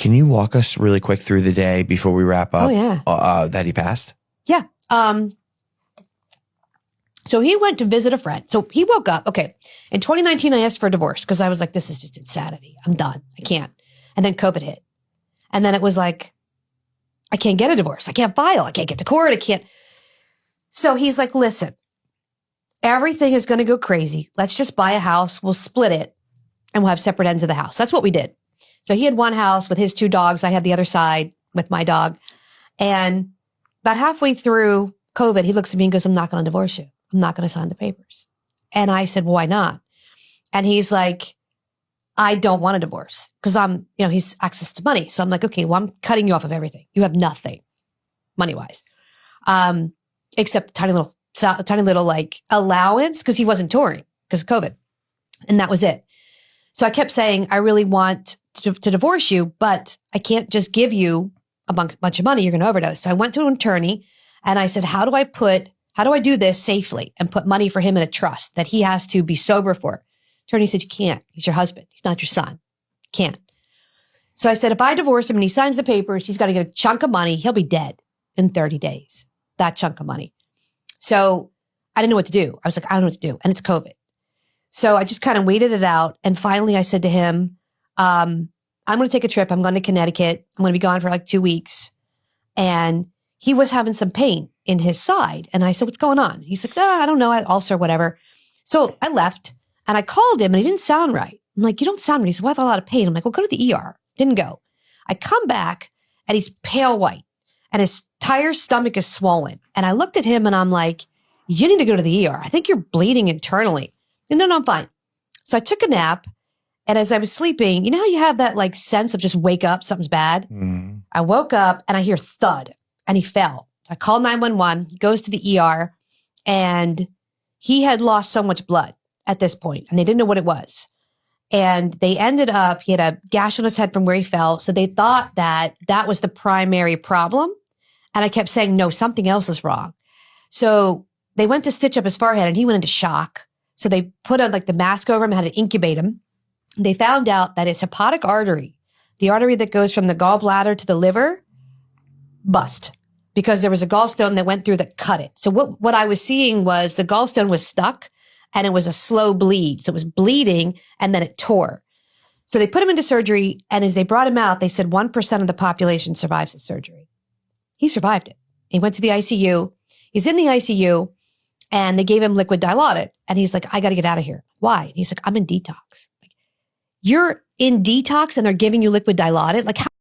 Can you walk us really quick through the day before we wrap up? Oh, yeah. That he passed? Yeah. So he went to visit a friend. So he woke up. Okay. In 2019, I asked for a divorce because I was like, this is just insanity. I'm done. I can't. And then COVID hit. And then it was like, I can't get a divorce. I can't file. I can't get to court. I can't. So he's like, listen, everything is going to go crazy. Let's just buy a house. We'll split it and we'll have separate ends of the house. That's what we did. So he had one house with his two dogs. I had the other side with my dog. And about halfway through COVID, he looks at me and goes, I'm not going to divorce you. I'm not going to sign the papers. And I said, well, why not? And he's like, I don't want a divorce because he's access to money. So I'm like, okay, well, I'm cutting you off of everything. You have nothing money-wise, except a tiny little like allowance because he wasn't touring because of COVID. And that was it. So I kept saying, I really want to divorce you, but I can't just give you a bunch of money. You're going to overdose. So I went to an attorney and I said, how do I do this safely and put money for him in a trust that he has to be sober for? Attorney said, you can't. He's your husband. He's not your son. Can't. So I said, if I divorce him and he signs the papers, he's got to get a chunk of money. He'll be dead in 30 days. That chunk of money. So I didn't know what to do. I was like, I don't know what to do. And it's COVID. So I just kind of waited it out. And finally I said to him, I'm going to take a trip. I'm going to Connecticut. I'm going to be gone for like 2 weeks. And he was having some pain in his side. And I said, what's going on? He's like, I don't know, ulcer or whatever. So I left and I called him and he didn't sound right. I'm like, you don't sound right. He said, well, I have a lot of pain. I'm like, well, go to the ER. Didn't go. I come back and he's pale white and his entire stomach is swollen. And I looked at him and I'm like, you need to go to the ER. I think you're bleeding internally. And no, I'm fine. So I took a nap. And as I was sleeping, you know how you have that like sense of just wake up, something's bad? Mm. I woke up and I hear thud and he fell. So I called 911. He goes to the ER and he had lost so much blood at this point and they didn't know what it was. And they ended up, he had a gash on his head from where he fell. So they thought that that was the primary problem. And I kept saying, no, something else is wrong. So they went to stitch up his forehead and he went into shock. So they put like the mask over him, had to incubate him. They found out that his hepatic artery, the artery that goes from the gallbladder to the liver, bust because there was a gallstone that went through that cut it. So what I was seeing was the gallstone was stuck and it was a slow bleed. So it was bleeding and then it tore. So they put him into surgery. And as they brought him out, they said 1% of the population survives the surgery. He survived it. He went to the ICU. He's in the ICU and they gave him liquid Dilaudid. And he's like, I got to get out of here. Why? And he's like, I'm in detox. You're in detox and they're giving you liquid Dilaudid? Like, how